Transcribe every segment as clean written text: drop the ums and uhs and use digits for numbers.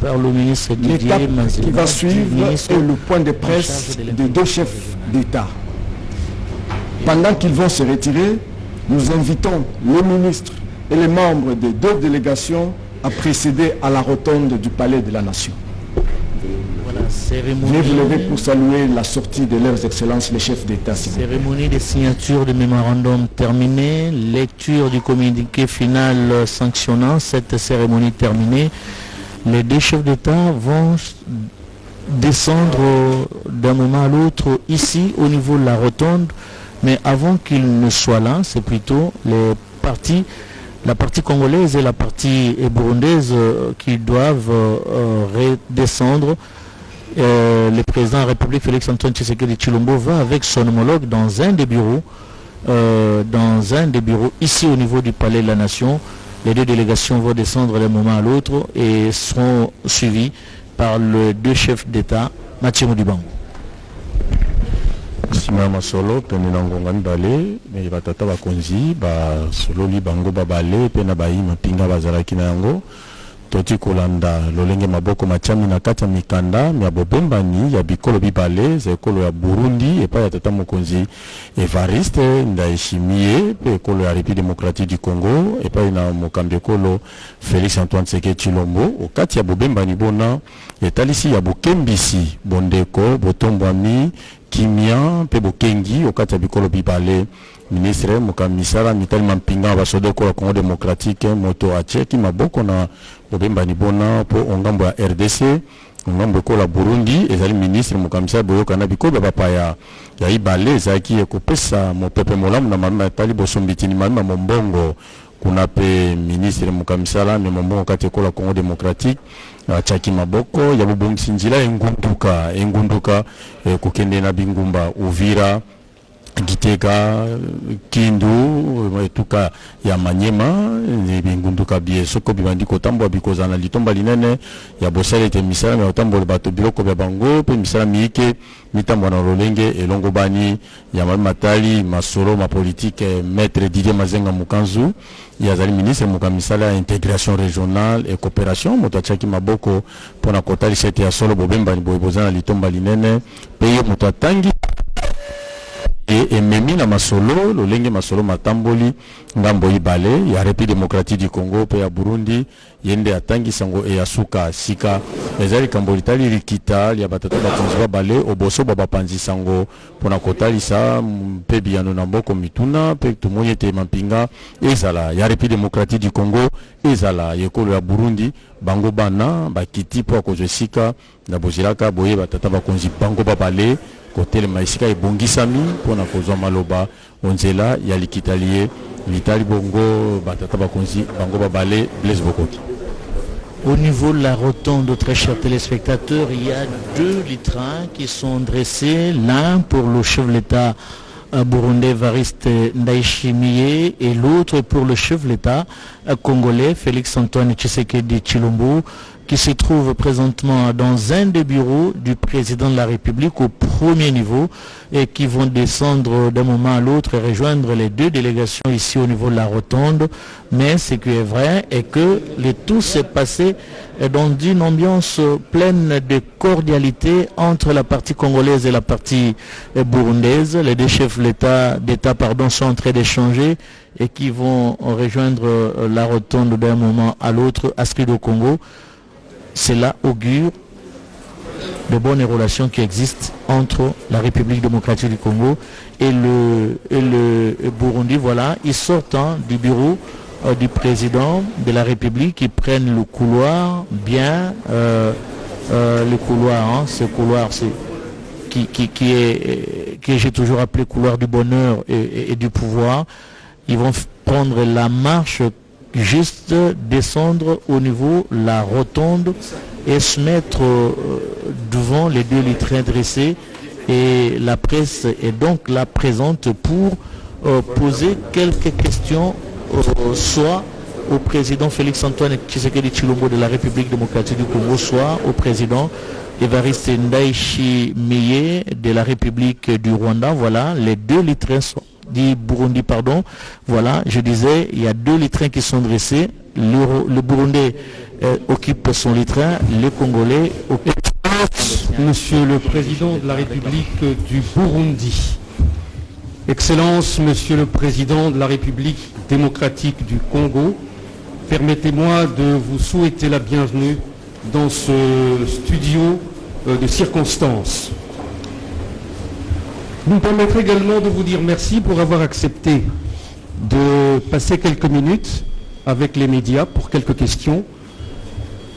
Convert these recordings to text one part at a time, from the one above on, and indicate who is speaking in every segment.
Speaker 1: par le ministre Didier
Speaker 2: L'étape
Speaker 1: Mazema,
Speaker 2: qui va suivre est le point de presse des deux chefs d'État. Pendant qu'ils vont se retirer, nous invitons le ministre et les membres des deux délégations à précéder à la rotonde du Palais de la Nation. Veuillez vous lever pour saluer la sortie de leurs excellences les chefs d'État.
Speaker 1: Cérémonie de signature du mémorandum terminée, lecture du communiqué final sanctionnant cette cérémonie terminée. Les deux chefs d'État vont descendre d'un moment à l'autre ici au niveau de la rotonde, mais avant qu'ils ne soient là, c'est plutôt la partie congolaise et la partie burundaise qui doivent redescendre. Le président de la République Félix Antoine Tshisekedi Tshilombo va avec son homologue dans un des bureaux ici au niveau du Palais de la Nation. Les deux délégations vont descendre d'un moment à l'autre et seront suivies par les deux chefs d'État, Mathieu Modibango.
Speaker 3: Simama solo pene na ngonga mibale me batata bakonzi ba solo li bango babale pena bayima pinga bazalaki na yango toti kolanda lolenge maboko machami na kati ya mikanda ya bobembani ya bikolo bibale za ekolo ya Burundi epa ya tata mokonzi Evariste Ndayishimiye pe ekolo ya République démocratique du Congo epa na mokambi ekolo Félix Antoine Tshisekedi Tshilombo okati ya bobembani bona etalisi ya bokembisi bondeko botombwami kimia pe bokengi okati ya bikolo bibale ministre mukamisara mitali mampinga basoda ko Congo démocratique moto acheki maboko na bobembani bona po ongambo ya RDC ongambo ko la Burundi ezali ministre mukamisara boyoka na bikoba bapaya ya ibale zaki ekopesa mopepe molamu na mama tali bosombitini mama mombongo kuna pe ministre mukamisara me mombongo kati ko la Congo démocratique achaki maboko ya bobongisi njila engunduka kokende na bingumba Uvira Gitega Kindu etuka ya Manyema bingunduka bie soko bibandi kotambo bikozana litomba linene ya bosale te misala me otambo bato biloko bya bango pe misala miike mitambo na lolenge elongo bani ya matali masoro ma politique maître Didier Mazenga Mukanzu ya zali ministre mukamisala ya intégration régionale et coopération motachaki maboko pona kotali sete ya solo bobemba ni boyebozana litomba linene pe motatangi et memi na masolo lolenge masolo matamboli ngambo ibale ya République démocratique du Congo pe ya Burundi yende atangi sango e yasuka sika ezali kamboli tali rikita ya batata bakonzi babale oboso baba panzi sango pona kotali sa pe biano na mboko mituna pe tumoye te mampinga ezala ya République démocratique du Congo ezala yekolo ya Burundi bango bana bakiti po ko sika na bozilaka boye batata bakonzi bango babale côté maisika ebongisami pona kozwa maloba onzela ya likitalie litali bongo batata bakonzi bango babale Blaise Bokoki.
Speaker 1: Au niveau de la rotonde, très chers téléspectateurs, il y a deux litrins qui sont dressés, l'un pour le chef de l'État burundais Evariste Ndayishimiye et l'autre pour le chef de l'État congolais Félix Antoine Tshisekedi Tshilombo, qui se trouve présentement dans un des bureaux du président de la République au premier niveau et qui vont descendre d'un moment à l'autre et rejoindre les deux délégations ici au niveau de la rotonde. Mais ce qui est vrai est que le tout s'est passé dans une ambiance pleine de cordialité entre la partie congolaise et la partie burundaise. Les deux chefs d'État sont en train d'échanger et qui vont rejoindre la rotonde d'un moment à l'autre à Skid au Congo. Cela augure de bonnes relations qui existent entre la République démocratique du Congo et le Burundi. Voilà, ils sortent du bureau du président de la République, ils prennent le couloir bien, le couloir, ce couloir que j'ai toujours appelé couloir du bonheur et du pouvoir. Ils vont prendre la marche, juste descendre au niveau de la rotonde et se mettre devant les deux litrins dressés, et la presse est donc là présente pour poser quelques questions soit au président Félix Antoine Tshisekedi Tshilombo de la République démocratique du Congo, soit au président Evariste Ndayishimiye de la République du Rwanda. Voilà, les deux litrins du Burundi, pardon. Voilà, je disais, il y a deux litrins qui sont dressés. Le Burundais occupe son litrin, les Congolais occupent...
Speaker 4: Monsieur le Président de la République du Burundi, Excellence, Monsieur le Président de la République démocratique du Congo, permettez-moi de vous souhaiter la bienvenue dans ce studio de circonstances. Vous me permettrez également de vous dire merci pour avoir accepté de passer quelques minutes avec les médias pour quelques questions.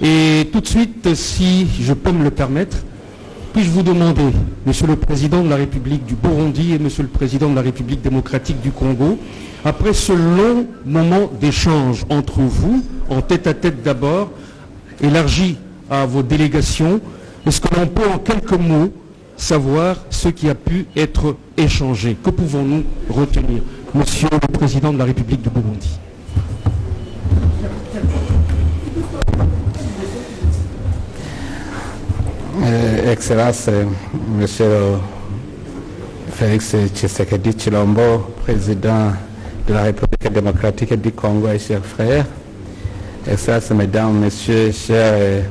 Speaker 4: Et tout de suite, si je peux me le permettre, puis-je vous demander, Monsieur le Président de la République du Burundi et Monsieur le Président de la République démocratique du Congo, après ce long moment d'échange entre vous, en tête-à-tête d'abord, élargi à vos délégations, est-ce que l'on peut en quelques mots savoir ce qui a pu être échangé? Que pouvons-nous retenir, Monsieur le Président de la République du Burundi?
Speaker 5: Excellence, Monsieur Félix Tshisekedi Tshilombo, président de la République démocratique du Congo et chers frères, Excellence, Mesdames, Messieurs, chers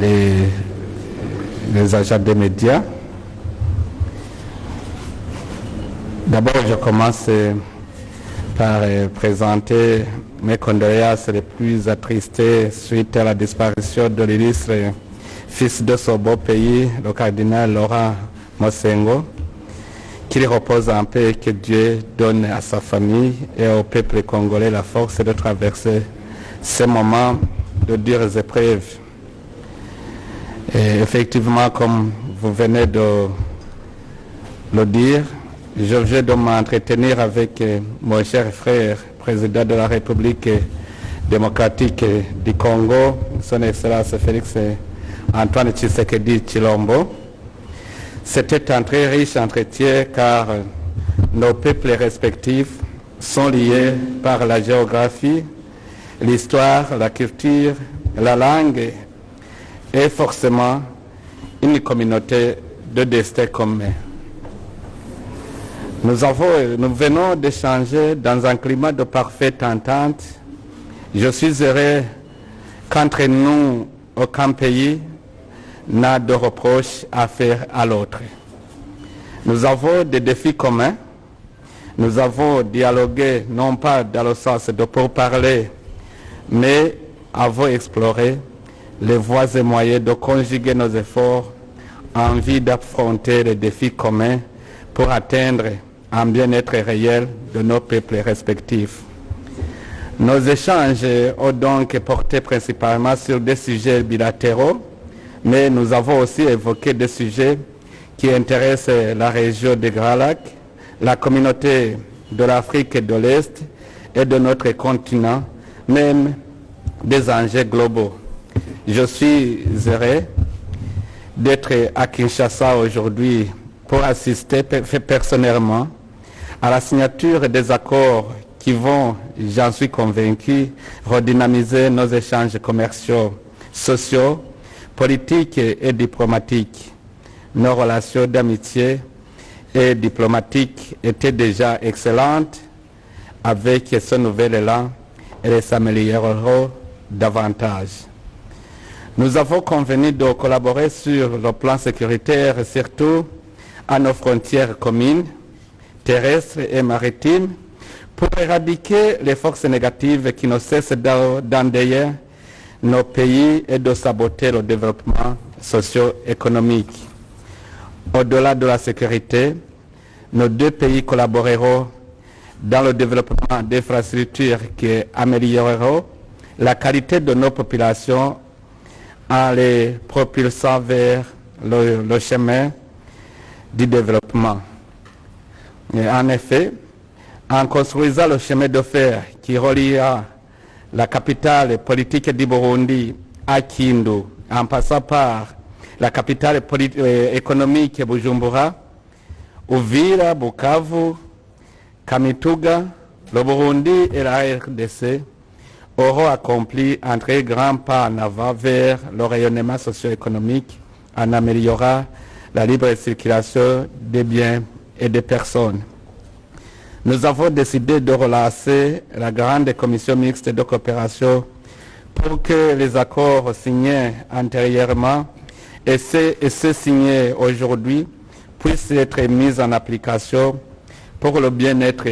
Speaker 5: les agents des médias. D'abord, je commence par présenter mes condoléances les plus attristées suite à la disparition de l'illustre fils de ce beau pays, le cardinal Laurent Mosengo, qu'il repose en paix et que Dieu donne à sa famille et au peuple congolais la force de traverser ces moments de dures épreuves. Et effectivement, comme vous venez de le dire, je viens de m'entretenir avec mon cher frère, président de la République démocratique du Congo, son Excellence Félix Antoine Tshisekedi Tshilombo. C'était un très riche entretien car nos peuples respectifs sont liés par la géographie, l'histoire, la culture, la langue et forcément une communauté de destin commun. Nous venons d'échanger dans un climat de parfaite entente. Je suis heureux qu'entre nous, aucun pays n'a de reproches à faire à l'autre. Nous avons des défis communs. Nous avons dialogué, non pas dans le sens de pourparler, mais avons exploré les voies et moyens de conjuguer nos efforts en vue d'affronter les défis communs pour atteindre un bien-être réel de nos peuples respectifs. Nos échanges ont donc porté principalement sur des sujets bilatéraux, mais nous avons aussi évoqué des sujets qui intéressent la région des Grands Lacs, la communauté de l'Afrique de l'Est et de notre continent, même des enjeux globaux. Je suis heureux d'être à Kinshasa aujourd'hui pour assister personnellement à la signature des accords qui vont, j'en suis convaincu, redynamiser nos échanges commerciaux, sociaux, politiques et diplomatiques. Nos relations d'amitié et diplomatiques étaient déjà excellentes. Avec ce nouvel élan, elles s'amélioreront davantage. Nous avons convenu de collaborer sur le plan sécuritaire, surtout à nos frontières communes, terrestres et maritimes, pour éradiquer les forces négatives qui ne cessent d'endayer nos pays et de saboter le développement socio-économique. Au-delà de la sécurité, nos deux pays collaboreront dans le développement d'infrastructures qui amélioreront la qualité de nos populations en les propulsant vers le chemin du développement. Et en effet, en construisant le chemin de fer qui reliera la capitale politique du Burundi à Kindu, en passant par la capitale économique Bujumbura, Uvira, Bukavu, Kamituga, le Burundi et la RDC auront accompli un très grand pas en avant vers le rayonnement socio-économique en améliorant la libre circulation des biens et des personnes. Nous avons décidé de relancer la grande commission mixte de coopération pour que les accords signés antérieurement et ceux signés aujourd'hui puissent être mis en application pour le bien-être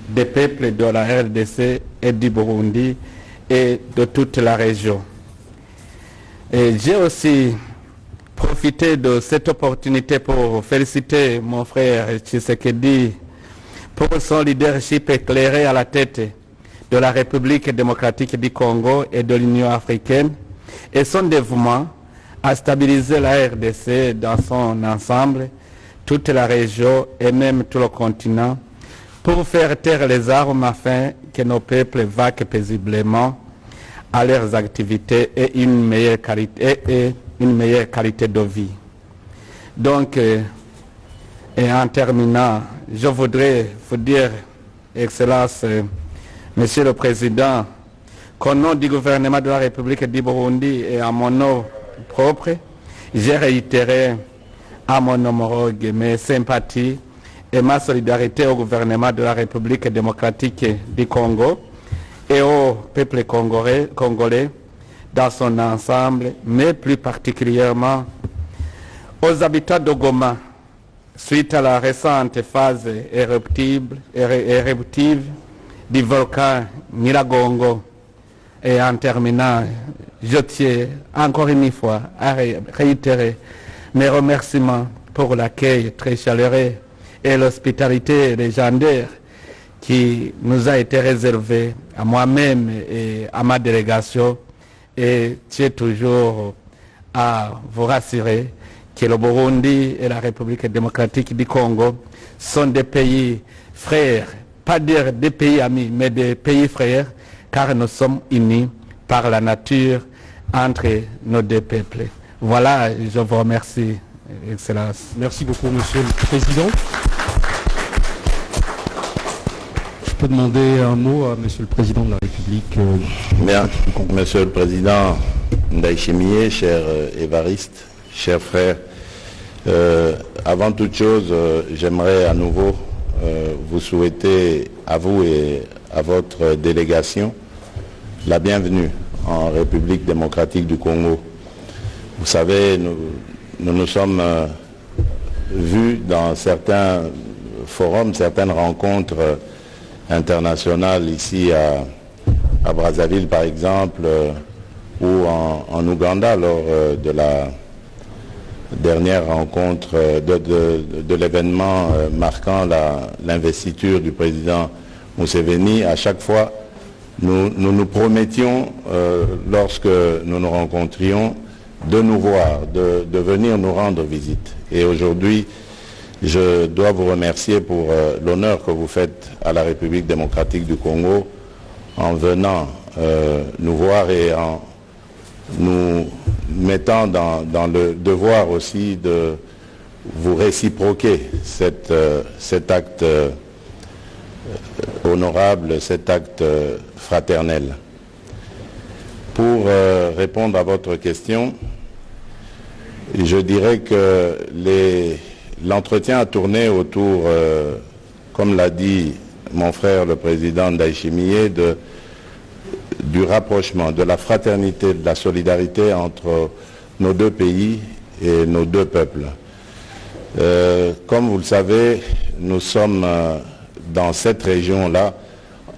Speaker 5: des peuples de la RDC et du Burundi et de toute la région. Et j'ai aussi profité de cette opportunité pour féliciter mon frère Tshisekedi pour son leadership éclairé à la tête de la République démocratique du Congo et de l'Union africaine et son dévouement à stabiliser la RDC dans son ensemble, toute la région et même tout le continent pour faire taire les armes afin que nos peuples vaquent paisiblement à leurs activités et une meilleure qualité de vie. Donc, et en terminant, je voudrais vous dire, Excellence, Monsieur le Président, qu'au nom du gouvernement de la République du Burundi et à mon nom propre, j'ai réitéré à mon homologue mes sympathies et ma solidarité au gouvernement de la République démocratique du Congo et au peuple congolais dans son ensemble, mais plus particulièrement aux habitants de Goma, suite à la récente phase éruptive du volcan Nyiragongo. Et en terminant, je tiens encore une fois à réitérer mes remerciements pour l'accueil très chaleureux et l'hospitalité légendaire qui nous a été réservé à moi-même et à ma délégation. Et tiens toujours à vous rassurer que le Burundi et la République démocratique du Congo sont des pays frères, pas dire des pays amis, mais des pays frères, car nous sommes unis par la nature entre nos deux peuples. Voilà, je vous remercie, Excellence.
Speaker 4: Merci beaucoup, Monsieur le Président. Je peux demander un mot à Monsieur le Président de la République.
Speaker 6: Bien, Monsieur le Président Ndayishimiye, cher Évariste, chers frères, avant toute chose, j'aimerais à nouveau vous souhaiter à vous et à votre délégation la bienvenue en République démocratique du Congo. Vous savez, nous nous sommes vus dans certains forums, certaines rencontres internationales ici à Brazzaville par exemple, ou en Ouganda lors de la dernière rencontre de l'événement marquant l'investiture du président Museveni. À chaque fois, nous promettions, lorsque nous nous rencontrions, de nous voir, de venir nous rendre visite. Et aujourd'hui, je dois vous remercier pour l'honneur que vous faites à la République démocratique du Congo en venant nous voir et en nous mettant dans le devoir aussi de vous réciproquer cet acte honorable, cet acte fraternel. Pour répondre à votre question, je dirais que l'entretien a tourné autour, comme l'a dit mon frère le président Ndayishimiye, du rapprochement, de la fraternité, de la solidarité entre nos deux pays et nos deux peuples. Comme vous le savez, nous sommes dans cette région-là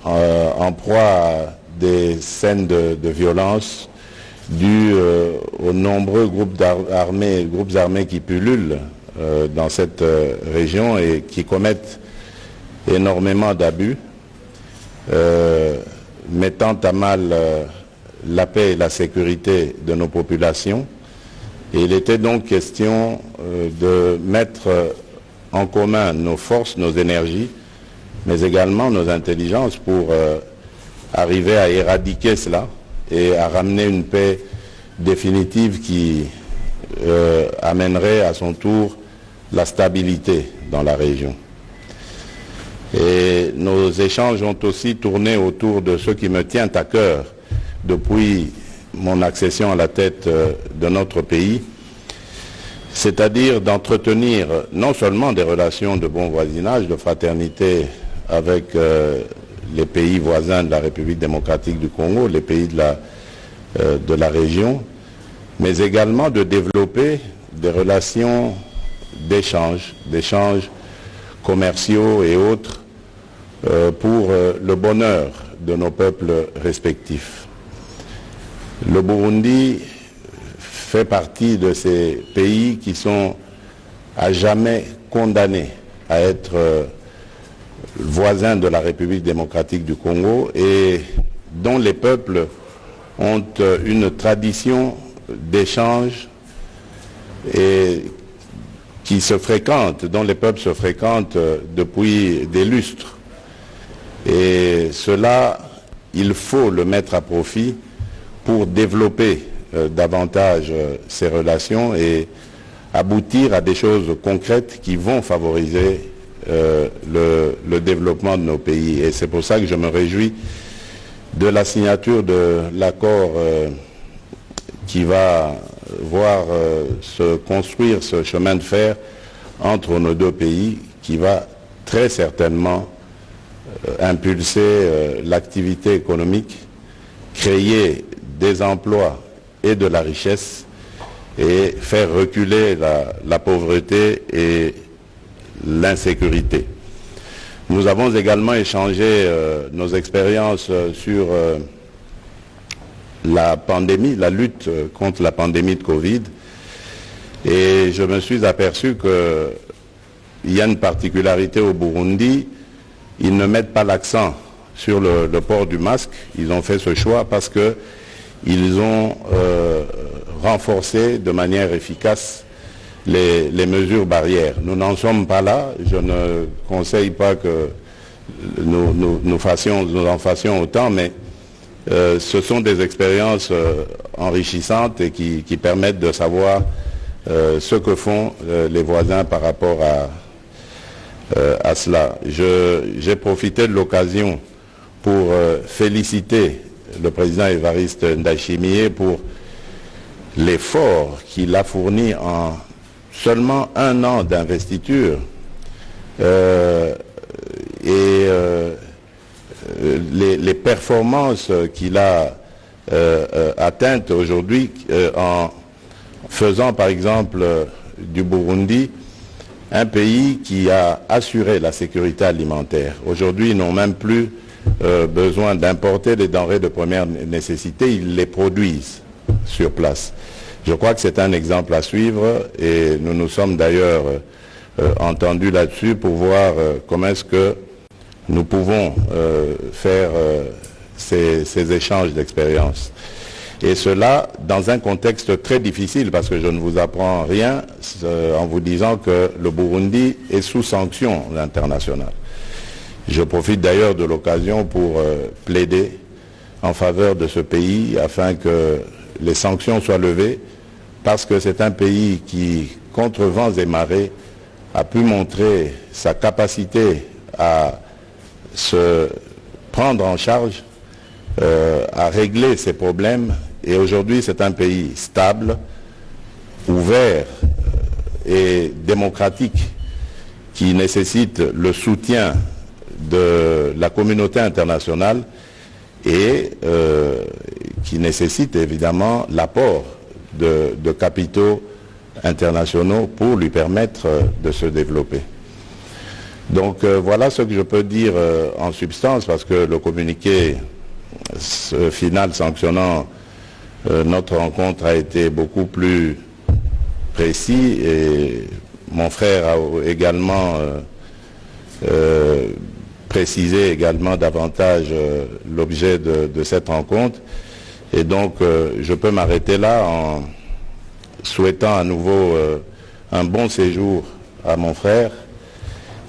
Speaker 6: en proie à des scènes de violence dues aux nombreux groupes armés qui pullulent dans cette région et qui commettent énormément d'abus, mettant à mal la paix et la sécurité de nos populations. Et il était donc question de mettre en commun nos forces, nos énergies, mais également nos intelligences pour arriver à éradiquer cela et à ramener une paix définitive qui amènerait à son tour la stabilité dans la région. Et nos échanges ont aussi tourné autour de ce qui me tient à cœur depuis mon accession à la tête de notre pays, c'est-à-dire d'entretenir non seulement des relations de bon voisinage, de fraternité avec les pays voisins de la République démocratique du Congo, les pays de la de la région, mais également de développer des relations d'échange commerciaux et autres pour le bonheur de nos peuples respectifs. Le Burundi fait partie de ces pays qui sont à jamais condamnés à être voisins de la République démocratique du Congo et dont les peuples ont une tradition d'échange et qui se fréquentent, dont les peuples se fréquentent depuis des lustres. Et cela, il faut le mettre à profit pour développer davantage ces relations et aboutir à des choses concrètes qui vont favoriser le développement de nos pays. Et c'est pour ça que je me réjouis de la signature de l'accord qui va voir se construire ce chemin de fer entre nos deux pays, qui va très certainement impulser l'activité économique, créer des emplois et de la richesse et faire reculer la pauvreté et l'insécurité. Nous avons également échangé nos expériences sur la pandémie, la lutte contre la pandémie de Covid, et je me suis aperçu qu'il y a une particularité au Burundi, ils ne mettent pas l'accent sur le port du masque. Ils ont fait ce choix parce qu'ils ont renforcé de manière efficace les mesures barrières. Nous n'en sommes pas là. Je ne conseille pas que nous en fassions autant, mais ce sont des expériences enrichissantes et qui permettent de savoir ce que font les voisins par rapport à cela. J'ai profité de l'occasion pour féliciter le président Évariste Ndayishimiye pour l'effort qu'il a fourni en seulement 1 an d'investiture et les performances qu'il a atteintes aujourd'hui en faisant par exemple du Burundi un pays qui a assuré la sécurité alimentaire. Aujourd'hui, ils n'ont même plus besoin d'importer des denrées de première nécessité, ils les produisent sur place. Je crois que c'est un exemple à suivre et nous nous sommes d'ailleurs entendus là-dessus pour voir comment est-ce que nous pouvons faire ces échanges d'expériences. Et cela dans un contexte très difficile, parce que je ne vous apprends rien en vous disant que le Burundi est sous sanction internationale. Je profite d'ailleurs de l'occasion pour plaider en faveur de ce pays afin que les sanctions soient levées, parce que c'est un pays qui, contre vents et marées, a pu montrer sa capacité à se prendre en charge, à régler ses problèmes. Et aujourd'hui, c'est un pays stable, ouvert et démocratique qui nécessite le soutien de la communauté internationale et qui nécessite évidemment l'apport de capitaux internationaux pour lui permettre de se développer. Donc voilà ce que je peux dire en substance, parce que le communiqué final sanctionnant notre rencontre a été beaucoup plus précis et mon frère a également précisé également davantage l'objet de cette rencontre. Et donc je peux m'arrêter là en souhaitant à nouveau un bon séjour à mon frère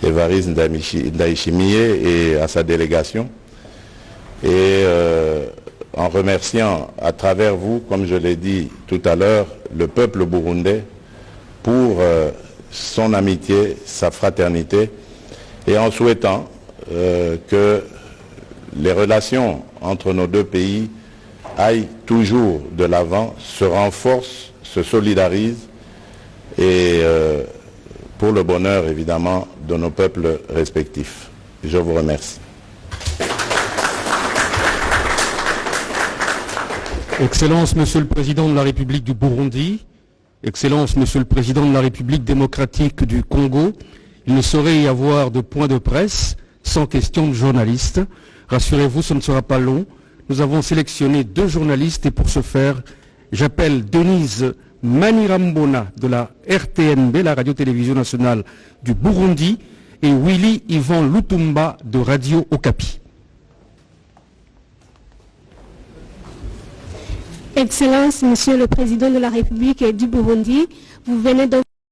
Speaker 6: Évariste Ndayishimiye et à sa délégation, et en remerciant à travers vous, comme je l'ai dit tout à l'heure, le peuple burundais pour son amitié, sa fraternité, et en souhaitant que les relations entre nos deux pays aillent toujours de l'avant, se renforcent, se solidarisent, et pour le bonheur évidemment de nos peuples respectifs. Je vous remercie.
Speaker 4: Excellence, Monsieur le Président de la République du Burundi, Excellence, Monsieur le Président de la République démocratique du Congo, il ne saurait y avoir de point de presse sans question de journalistes. Rassurez-vous, ce ne sera pas long. Nous avons sélectionné 2 journalistes et pour ce faire, j'appelle Denise Manirambona de la RTNB, la radio-télévision nationale du Burundi, et Willy Yvan Lutumba de Radio Okapi.
Speaker 7: Excellence, Monsieur le Président de la République du Burundi, vous venez de